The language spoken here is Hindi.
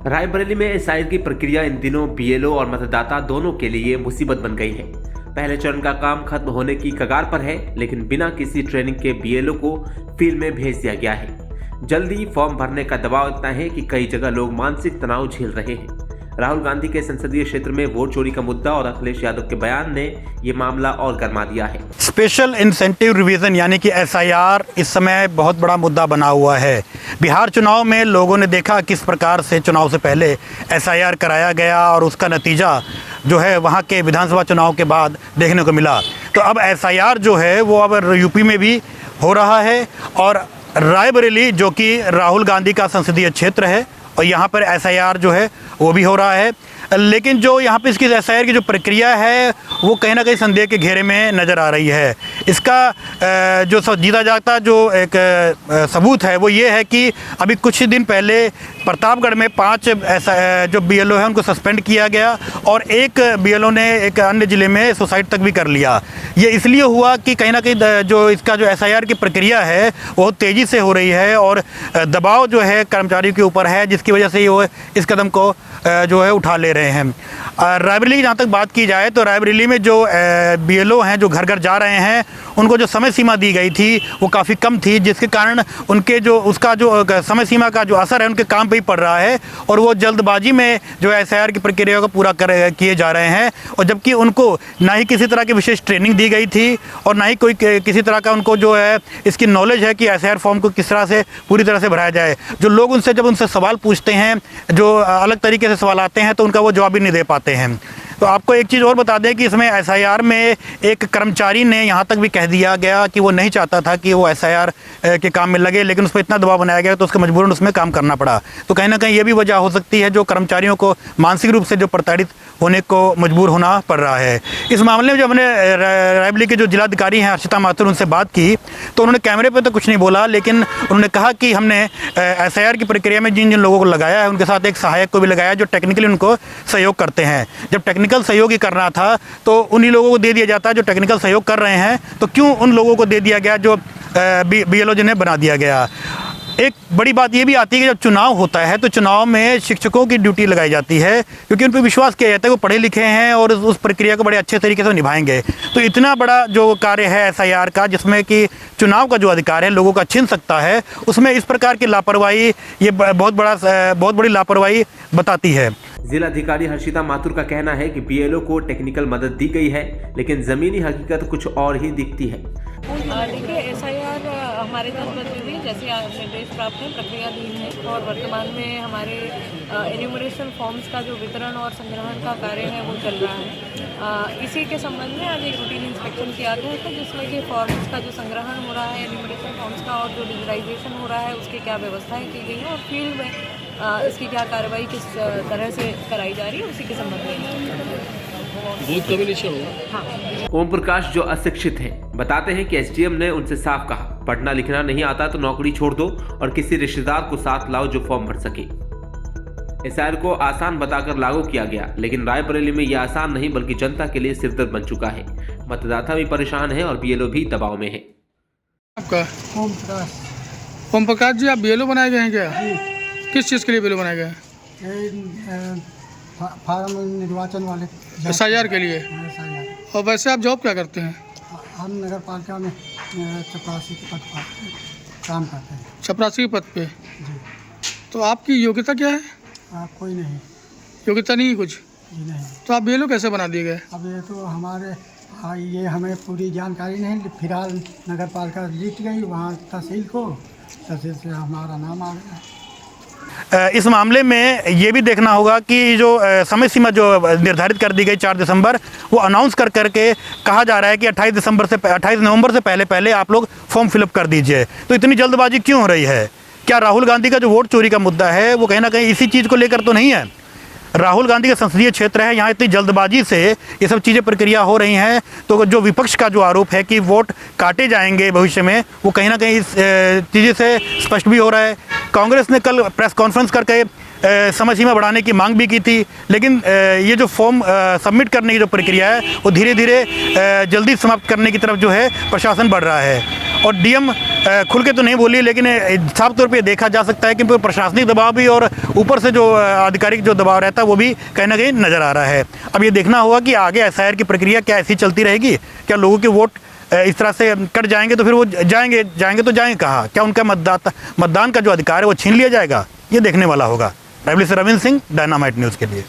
रायबरेली में एसआईआर की प्रक्रिया इन दिनों बीएलओ और मतदाता दोनों के लिए मुसीबत बन गई है। पहले चरण का काम खत्म होने की कगार पर है, लेकिन बिना किसी ट्रेनिंग के बीएलओ को फील्ड में भेज दिया गया है। जल्दी फॉर्म भरने का दबाव इतना है कि कई जगह लोग मानसिक तनाव झेल रहे हैं। राहुल गांधी के संसदीय क्षेत्र में वोट चोरी का मुद्दा और अखिलेश यादव के बयान ने ये मामला और गर्मा दिया है। स्पेशल इंसेंटिव रिवीजन यानी कि एसआईआर इस समय बहुत बड़ा मुद्दा बना हुआ है। बिहार चुनाव में लोगों ने देखा किस प्रकार से चुनाव से पहले एसआईआर कराया गया और उसका नतीजा जो है वहाँ के विधानसभा चुनाव के बाद देखने को मिला। तो अब एसआईआर जो है वो अब यूपी में भी हो रहा है और रायबरेली जो कि राहुल गांधी का संसदीय क्षेत्र है और यहाँ पर एसआईआर जो है वो भी हो रहा है। लेकिन जो यहाँ पे इसकी एसआईआर की जो प्रक्रिया है वो कहीं ना कहीं संदेह के घेरे में नज़र आ रही है। इसका जो जीता जागता जो एक सबूत है वो ये है कि अभी कुछ दिन पहले प्रतापगढ़ में 5 जो बीएलओ है उनको सस्पेंड किया गया और एक बीएलओ ने एक अन्य ज़िले में सुसाइड तक भी कर लिया। ये इसलिए हुआ कि कहीं ना कहीं जो इसका जो एसआईआर की प्रक्रिया है वो तेज़ी से हो रही है और दबाव जो है कर्मचारियों के ऊपर है, जिसकी वजह से वो इस कदम को जो है उठा ले रहे हैं। रायबरेली की जहाँ तक बात की जाए तो रायबरेली में जो बीएलओ हैं जो घर घर जा रहे हैं उनको जो समय सीमा दी गई थी वो काफ़ी कम थी, जिसके कारण उनके जो उसका जो समय सीमा का जो असर है उनके काम पे ही पड़ रहा है और वो जल्दबाजी में जो एसआईआर की प्रक्रिया को पूरा किए जा रहे हैं। और जबकि उनको ना ही किसी तरह की विशेष ट्रेनिंग दी गई थी और ना ही कोई किसी तरह का उनको जो है इसकी नॉलेज है कि एसआईआर फॉर्म को किस तरह से पूरी तरह से भराया जाए। जो लोग उनसे जब उनसे सवाल पूछते हैं, जो अलग तरीके से सवाल आते हैं, तो उनका वो जवाब भी नहीं दे पाते हैं। तो आपको एक चीज़ और बता दें कि इसमें एसआईआर में एक कर्मचारी ने यहाँ तक भी कह दिया गया कि वो नहीं चाहता था कि वो एसआईआर के काम में लगे, लेकिन उस पर इतना दबाव बनाया गया तो उसको मजबूरन उसमें काम करना पड़ा। तो कहीं ना कहीं ये भी वजह हो सकती है जो कर्मचारियों को मानसिक रूप से जो प्रताड़ित होने को मजबूर होना पड़ रहा है। इस मामले में जब हमने रायबरेली के जो जिलाधिकारी हैं हर्षिता माथुर उनसे बात की तो उन्होंने कैमरे पर तो कुछ नहीं बोला, लेकिन उन्होंने कहा कि हमने एसआईआर की प्रक्रिया में जिन जिन लोगों को लगाया है उनके साथ एक सहायक को भी लगाया जो टेक्निकली उनको सहयोग करते हैं। जब टेक्निकल सहयोग ही करना था तो उन्हीं लोगों को दे दिया जाता है जो टेक्निकल सहयोग कर रहे हैं, तो क्यों उन लोगों को दे दिया गया जो बीएलओ जिन्हें बना दिया गया। एक बड़ी बात ये भी आती है कि जब चुनाव होता है तो चुनाव में शिक्षकों की ड्यूटी लगाई जाती है क्योंकि उन पर विश्वास किया जाता है वो पढ़े लिखे हैं और उस प्रक्रिया को बड़े अच्छे तरीके से निभाएंगे। तो इतना बड़ा जो कार्य है एसआईआर का, जिसमें कि चुनाव का जो अधिकार है लोगों का छीन सकता है, उसमें इस प्रकार की लापरवाही ये बहुत बड़ी लापरवाही बताती है। जिलाधिकारी हर्षिता माथुर का कहना है कि बीएलओ को टेक्निकल मदद दी गई है, लेकिन ज़मीनी हकीकत कुछ और ही दिखती है। देखिए, एसआईआर हमारे तक बदली हुई जैसे निर्देश प्राप्त है, प्रक्रियाधीन है और वर्तमान में हमारे एन्यूमरेशन फॉर्म्स का जो वितरण और संग्रहण का कार्य है वो चल रहा है। इसी के संबंध में आज एक रूटीन इंस्पेक्शन किया गया था जिसमें कि फॉर्म्स का जो संग्रहण हो रहा है, एन्यूमरेशन फॉर्म्स का और जो डिजिटाइजेशन हो रहा है उसकी क्या व्यवस्थाएँ की गई हैं और फील्ड में इसकी क्या कार्रवाई किस तरह से कराई जा रही है उसी के संबंध में बूथ कम्युनिकेशन होगा। हाँ। ओम प्रकाश जो अशिक्षित हैं बताते हैं कि एसडीएम ने उनसे साफ कहा, पढ़ना लिखना नहीं आता तो नौकरी छोड़ दो और किसी रिश्तेदार को साथ लाओ जो फॉर्म भर सके। एसआईआर को आसान बताकर लागू किया गया, लेकिन रायबरेली में यह आसान नहीं बल्कि जनता के लिए सिरदर्द बन चुका है। मतदाता भी परेशान है और बीएलओ भी दबाव में है। आपका ओम प्रकाश जी, आप बीएलओ बनाए गए हैं क्या? किस चीज़ के लिए बीएलओ बनाए गए हैं? फार्म निर्वाचन वाले एसआईआर के लिए। और वैसे आप जॉब क्या करते हैं? हम नगर पालिका में चपरासी के पद पर काम करते हैं। चपरासी के पद पे? जी। तो आपकी योग्यता क्या है? कोई नहीं। योग्यता नहीं है कुछ? जी नहीं। तो आप बीएलओ कैसे बना दिए गए? अब ये तो हमारे ये हमें पूरी जानकारी नहीं, फिलहाल नगर पालिका जीत गई वहाँ तहसील को, तहसील से हमारा नाम आ गया। इस मामले में ये भी देखना होगा कि जो समय सीमा जो निर्धारित कर दी गई 4 दिसंबर, वो अनाउंस करके कहा जा रहा है कि 28 नवंबर से पहले आप लोग फॉर्म फिलअप कर दीजिए। तो इतनी जल्दबाजी क्यों हो रही है? क्या राहुल गांधी का जो वोट चोरी का मुद्दा है वो कहीं ना कहीं इसी चीज़ को लेकर तो नहीं है? राहुल गांधी का संसदीय क्षेत्र है, यहाँ इतनी जल्दबाजी से ये सब चीज़ें प्रक्रिया हो रही हैं, तो जो विपक्ष का जो आरोप है कि वोट काटे जाएंगे भविष्य में, वो कहीं ना कहीं इस चीज़ से स्पष्ट भी हो रहा है। कांग्रेस ने कल प्रेस कॉन्फ्रेंस करके समय सीमा बढ़ाने की मांग भी की थी, लेकिन ये जो फॉर्म सबमिट करने की जो प्रक्रिया है वो धीरे धीरे जल्दी समाप्त करने की तरफ जो है प्रशासन बढ़ रहा है। और डीएम खुल के तो नहीं बोली, लेकिन साफ तौर पे देखा जा सकता है कि प्रशासनिक दबाव भी और ऊपर से जो आधिकारिक जो दबाव रहता है वो भी कहीं ना कहीं नज़र आ रहा है। अब ये देखना होगा कि आगे एसआईआर की प्रक्रिया क्या ऐसी चलती रहेगी, क्या लोगों के वोट इस तरह से कट जाएंगे तो फिर वो जाएंगे तो जाएंगे कहाँ, क्या उनका मतदान का जो अधिकार है वो छीन लिया जाएगा, ये देखने वाला होगा। रायबरेली से रविंद्र सिंह, डायनामाइट न्यूज़ के लिए।